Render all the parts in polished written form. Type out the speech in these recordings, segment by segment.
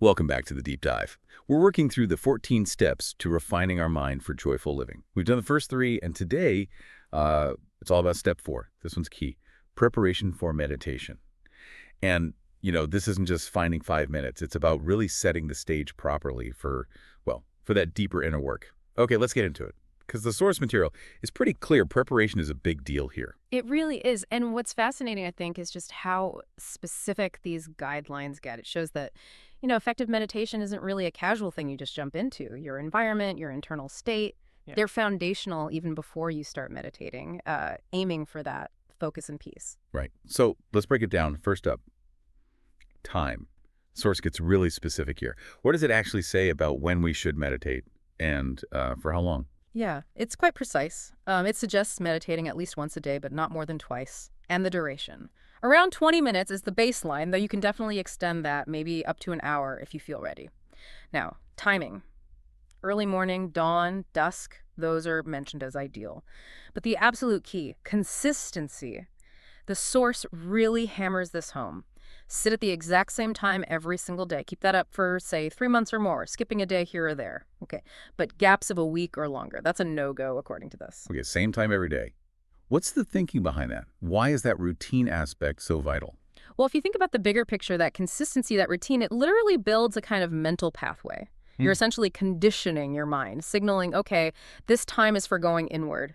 Welcome back to the deep dive. We're working through the 14 steps to refining our mind for joyful living. We've done the first three, and today it's all about step 4. This one's key: preparation for meditation. And, this isn't just finding 5 minutes. It's about really setting the stage properly for that deeper inner work. Okay, let's get into it. Because the source material is pretty clear. Preparation is a big deal here. It really is. And what's fascinating, I think, is just how specific these guidelines get. It shows that, effective meditation isn't really a casual thing you just jump into. Your environment, your internal state, they're foundational even before you start meditating, aiming for that focus and peace. Right. So let's break it down. First up, time. Source gets really specific here. What does it actually say about when we should meditate and for how long? Yeah, it's quite precise. It suggests meditating at least once a day, but not more than twice, and the duration. Around 20 minutes is the baseline, though you can definitely extend that maybe up to an hour if you feel ready. Now, timing. Early morning, dawn, dusk, those are mentioned as ideal. But the absolute key, consistency. The source really hammers this home. Sit at the exact same time every single day. Keep that up for, say, 3 months or more, skipping a day here or there. Okay, but gaps of a week or longer, that's a no-go according to this. Okay, same time every day. What's the thinking behind that? Why is that routine aspect so vital? Well, if you think about the bigger picture, that consistency, that routine, it literally builds a kind of mental pathway. You're essentially conditioning your mind, signaling, okay, this time is for going inward.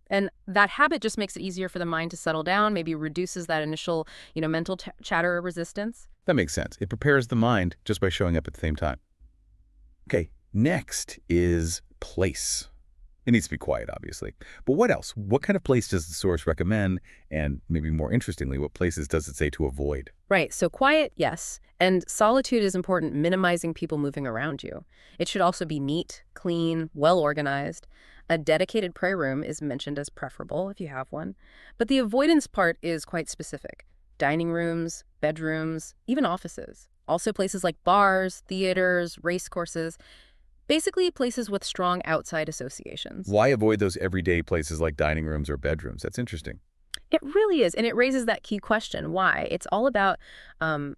And that habit just makes it easier for the mind to settle down, maybe reduces that initial, mental chatter or resistance. That makes sense. It prepares the mind just by showing up at the same time. Okay, next is place. It needs to be quiet, obviously. But what else? What kind of place does the source recommend? And maybe more interestingly, what places does it say to avoid? Right, so quiet, yes. And solitude is important, minimizing people moving around you. It should also be neat, clean, well-organized. A dedicated prayer room is mentioned as preferable if you have one. But the avoidance part is quite specific. Dining rooms, bedrooms, even offices. Also places like bars, theaters, race courses. Basically places with strong outside associations. Why avoid those everyday places like dining rooms or bedrooms? That's interesting. It really is, and it raises that key question, why? It's all about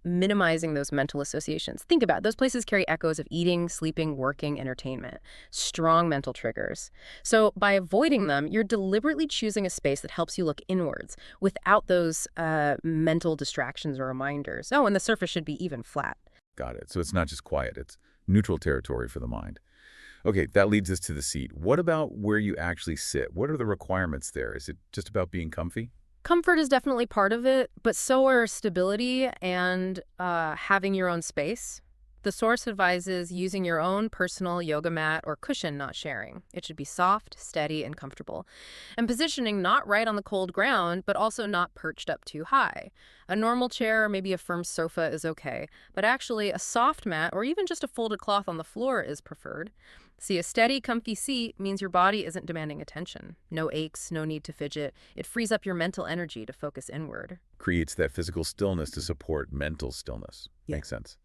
minimizing those mental associations. Think about it. Those places carry echoes of eating, sleeping, working, entertainment, strong mental triggers. So by avoiding them, you're deliberately choosing a space that helps you look inwards without those mental distractions or reminders. Oh, and the surface should be even flat. Got it. So it's not just quiet. It's neutral territory for the mind. Okay, that leads us to the seat. What about where you actually sit? What are the requirements there? Is it just about being comfy? Comfort is definitely part of it, but so are stability and having your own space. The source advises using your own personal yoga mat or cushion, not sharing. It should be soft, steady, and comfortable. And positioning not right on the cold ground, but also not perched up too high. A normal chair or maybe a firm sofa is okay, but actually a soft mat or even just a folded cloth on the floor is preferred. See, a steady, comfy seat means your body isn't demanding attention. No aches, no need to fidget. It frees up your mental energy to focus inward. Creates that physical stillness to support mental stillness. Yeah. Makes sense.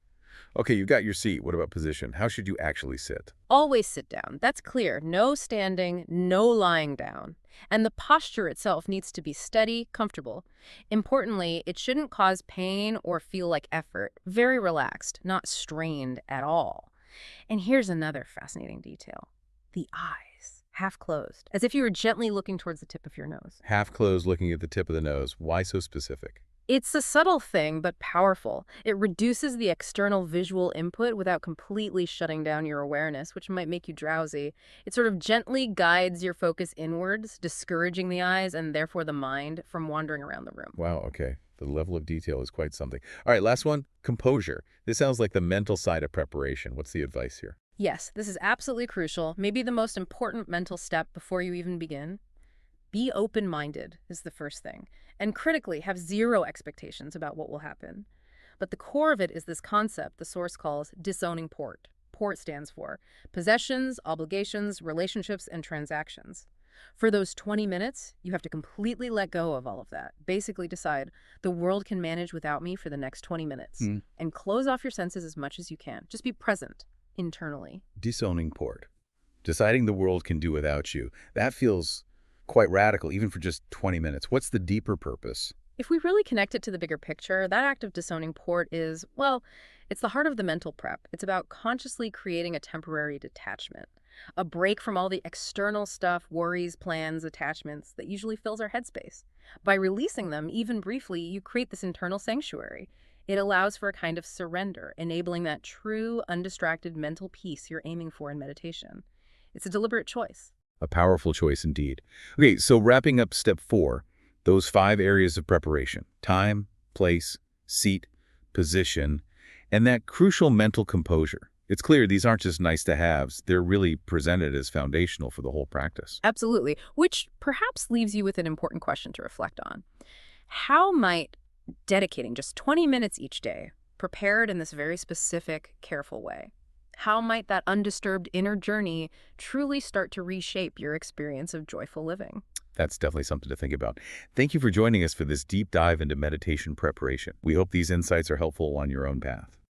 Okay, you got your seat. What about position? How should you actually sit? Always sit down. That's clear. No standing, no lying down. And the posture itself needs to be steady, comfortable. Importantly, it shouldn't cause pain or feel like effort. Very relaxed, not strained at all. And here's another fascinating detail. The eyes, half closed, as if you were gently looking towards the tip of your nose. Half closed, looking at the tip of the nose. Why so specific? It's a subtle thing, but powerful. It reduces the external visual input without completely shutting down your awareness, which might make you drowsy. It sort of gently guides your focus inwards, discouraging the eyes and therefore the mind from wandering around the room. Wow, okay. The level of detail is quite something. All right, last one, composure. This sounds like the mental side of preparation. What's the advice here? Yes, this is absolutely crucial, maybe the most important mental step before you even begin. Be open-minded is the first thing, and critically have zero expectations about what will happen. But the core of it is this concept the source calls disowning port. Port stands for possessions, obligations, relationships, and transactions. For those 20 minutes, you have to completely let go of all of that. Basically decide, the world can manage without me for the next 20 minutes. And close off your senses as much as you can. Just be present internally. Disowning port. Deciding the world can do without you. That feels quite radical, even for just 20 minutes. What's the deeper purpose? If we really connect it to the bigger picture, that act of disowning port is, well, It's the heart of the mental prep. It's about consciously creating a temporary detachment, a break from all the external stuff, worries, plans, attachments that usually fills our headspace. By releasing them, even briefly, you create this internal sanctuary. It allows for a kind of surrender, enabling that true, undistracted mental peace you're aiming for in meditation. It's a deliberate choice. A powerful choice indeed. Okay, so wrapping up step 4, those 5 areas of preparation: time, place, seat, position, and that crucial mental composure. It's clear these aren't just nice to haves, they're really presented as foundational for the whole practice. Absolutely, which perhaps leaves you with an important question to reflect on. How might dedicating just 20 minutes each day, prepared in this very specific, careful way, how might that undisturbed inner journey truly start to reshape your experience of joyful living? That's definitely something to think about. Thank you for joining us for this deep dive into meditation preparation. We hope these insights are helpful on your own path.